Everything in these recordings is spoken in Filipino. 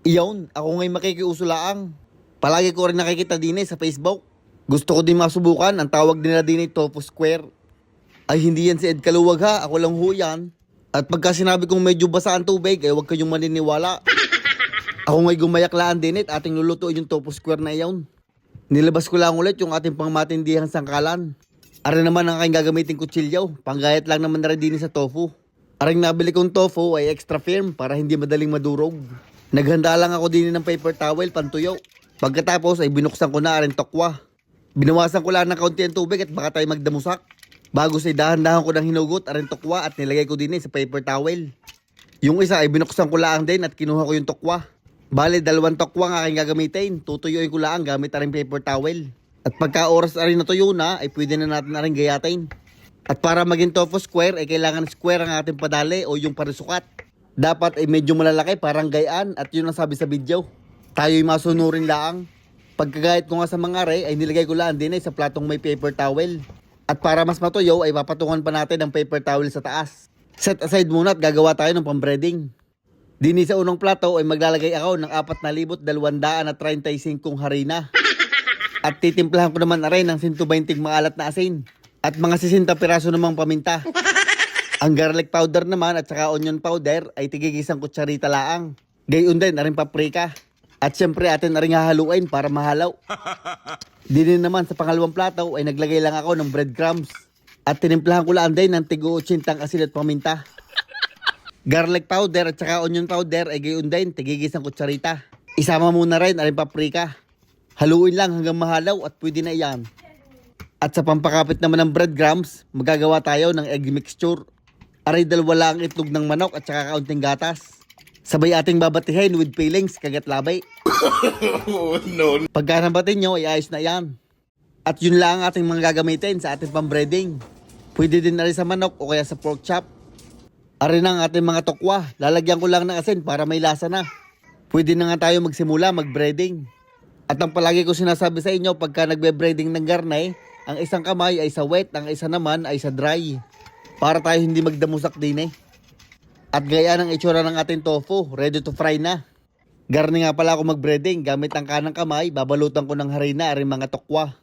Iyon, ako ngay makikiusulaang. Palagi ko rin nakikita din sa Facebook. Gusto ko din masubukan, ang tawag nila din ay Tofu Square. Ay hindi yan si Ed Kaluwag ha, ako lang ho yan. At pagka sinabi kong medyo basa ang tubig, ay huwag kayong maniniwala. Ako ngay gumayaklaan din ating lulutuin yung Tofu Square na iyon. Nilabas ko lang ulit yung ating pangmatindihang sangkalan. Aray naman ang aking gagamitin kutsilyo, panggayat lang naman na rin din sa tofu. Aring nabili kong tofu ay extra firm para hindi madaling madurog. Naghanda lang ako din ng paper towel pantuyo. Pagkatapos ay binuksan ko na aring tokwa. Binawasan ko lang ng kaunti ang tubig at baka tayo magdamusak. Bago sa dahan-dahan ko ng hinugot aring tokwa at nilagay ko din sa paper towel. Yung isa ay binuksan ko lang din at kinuha ko yung tokwa. Bale, 2 tokwa ang aking gagamitin. Tutuyuin ko lang gamit aring paper towel. At pagka oras aring natuyo na ay pwede na natin aring gayatin. At para maging tofu square ay kailangan square ang ating padali o yung parisukat. Dapat ay medyo malalaki parang gayaan at yun ang sabi sa video. Tayo'y masunurin lang. Pagkagayat ko nga sa mga aray ay nilagay ko lang din sa platong may paper towel. At para mas matuyo ay papatungan pa natin ang paper towel sa taas. Set aside muna at gagawa tayo ng pambreading. Dini sa unang plato ay maglalagay ako ng 4,235 harina. At titimplahan ko naman na rin ng 120 maalat na asin. At mga 60 piraso namang paminta. Ang garlic powder naman at saka onion powder ay tigigisang kutsarita laang. Gayon din na rin paprika. At syempre atin na rin hahaluin para mahalaw. Din naman sa pangalawang plato ay naglagay lang ako ng breadcrumbs. At tinimplahan ko lang din ng tigo-80 asin at paminta. Garlic powder at saka onion powder ay gayon din tigigisang kutsarita. Isama muna rin na rin paprika. Haluin lang hanggang mahalaw at pwede na iyan. At sa pampakapit naman ng breadcrumbs, magagawa tayo ng egg mixture. Aray 2 lang itlog ng manok at saka kaunting gatas. Sabay ating babatihin with fillings kagat labay. No. Pagka nabatin nyo ay ayos na yan. At yun lang ang ating mga gagamitin sa ating pambreading. Pwede din na rin sa manok o kaya sa pork chop. Aray na ang ating mga tokwa. Lalagyan ko lang ng asin para may lasa na. Pwede na nga tayo magsimula mag-breading. At ang palagi ko sinasabi sa inyo pagka nagbe-breading ng garnay, ang isang kamay ay sa wet, ang isa naman ay sa dry. Para tayo hindi magdamusak din At gaya ng itsura ng ating tofu, ready to fry na. Garni nga pala ako mag-breading, gamit ang kanang kamay, babalutan ko ng harina aring mga tokwa.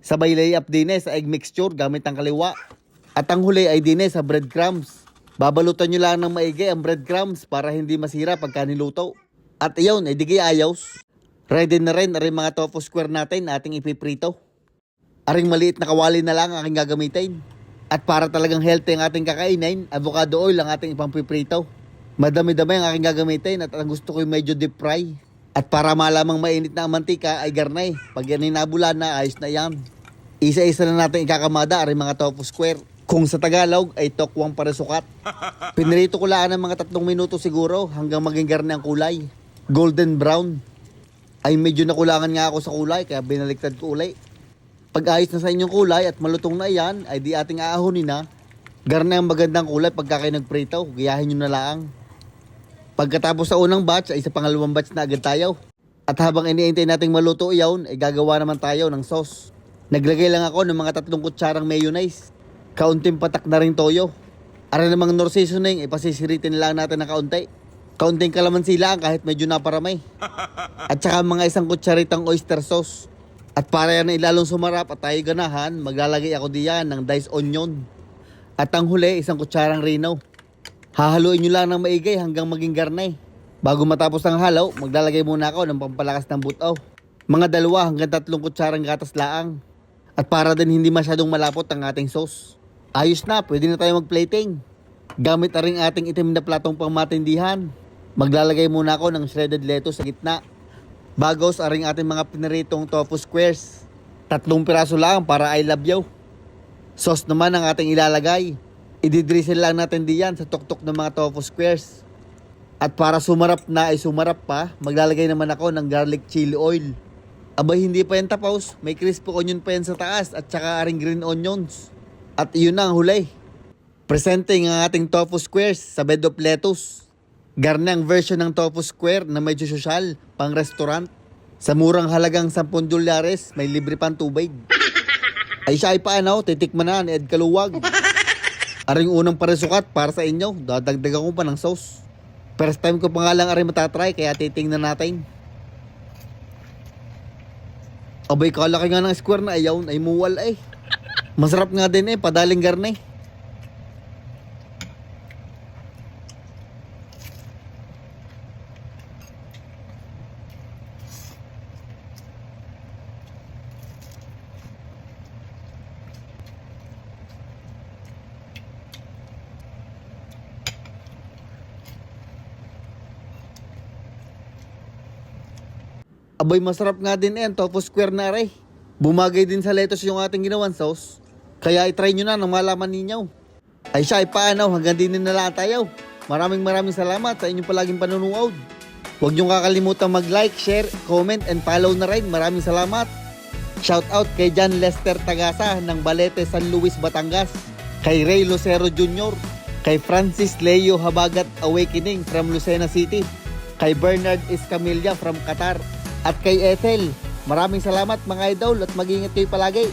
Sabay lay up din sa egg mixture gamit ang kaliwa. At ang huli ay din sa breadcrumbs. Babalutan nyo lang ng maigi ang breadcrumbs para hindi masira pagka niluto. At iyon, ay digay ayos. Ready na rin aring mga tofu square natin ating ipiprito. Aring maliit na kawali na lang ang aking gagamitin. At para talagang healthy ang ating kakainin, avocado oil ang ating ipampiprito. Madami-dami ang aking gagamitin at ang gusto ko yung medyo deep fry. At para malamang mainit na ang mantika ay garnay. Pag yan inabulan na, ayos na yan. Isa-isa na natin ikakamada aring mga tofu square. Kung sa Tagalog ay tokwang parisukat. Pinirito ko lang ng mga 3 minuto siguro hanggang maging garnay ang kulay. Golden brown. Ay medyo nakulangan nga ako sa kulay kaya binaliktad ko ulit. Pag ayos na sa inyong kulay at malutong na yan, ay di ating aahonin na. Garna ang magandang kulay pagka kayo nagprito, gayahin nyo na lang. Pagkatapos sa unang batch, ay sa pangalawang batch na agad tayo. At habang iniintay nating maluto iyon, ay gagawa naman tayo ng sauce. Naglagay lang ako ng mga 3 kutsarang mayonnaise. Kaunting patak na rin toyo. Ara namang nor seasoning, ay pasisiritin lang natin ng kaunti. Kaunting kalamansi lang kahit medyo naparamay. At saka mga 1 kutsaritang oyster sauce. At para yan na ilalong sumarap at tayo ganahan, maglalagay ako diyan ng diced onion. At ang huli, 1 kutsarang rino. Hahaluin nyo lang ng maigay hanggang maging garnay. Bago matapos ang halaw, maglalagay muna ako ng pampalakas ng butaw. Mga 2 hanggang 3 kutsarang gatas laang. At para din hindi masyadong malapot ang ating sauce. Ayos na, pwede na tayo mag-plating. Gamit na rin ating itim na platong pangmatindihan. Maglalagay muna ako ng shredded lettuce sa gitna. Bagos aring ating mga piniritong tofu squares. 3 piraso lang para I love you. Sauce naman ang ating ilalagay. Ididrizzle lang natin diyan sa tuktok ng mga tofu squares. At para sumarap na ay sumarap pa, maglalagay naman ako ng garlic chili oil. Abay hindi pa yan tapos, may crispy onion pa yan sa taas at saka aring green onions. At iyon na ang huli. Presenting ang ating tofu squares sa bed of lettuce. Garna ang version ng tofu square na medyo sosyal, pang restaurant. Sa murang halagang 10 dolyares, may libre pang tubig. Ay siya ay paano, titikman na ni Ed Kaluwag. Aring unang parisukat para sa inyo, dadagdagan ko pa ng sauce. First time ko pa nga lang aray matatry, kaya titingnan natin. Abay, kalaki nga ng square na ayaw, ay muwal ay. Masarap nga din padaling garne. Abay, masarap nga din ang tofu square na aray. Bumagay din sa lettuce yung ating ginawan sauce. Kaya i-try nyo na nang malaman ninyo. Ay siya, ay paano, hanggang din na lang tayo. Maraming salamat sa inyong palaging panunood. Huwag nyo kakalimutan mag-like, share, comment, and follow na rin. Maraming salamat. Shout out kay John Lester Tagasa ng Balete, San Luis, Batangas. Kay Ray Lucero Jr. Kay Francis Leo Habagat Awakening from Lucena City. Kay Bernard Escamilla from Qatar. At kay Ethel, maraming salamat mga idol at mag-ingat kayo palagi.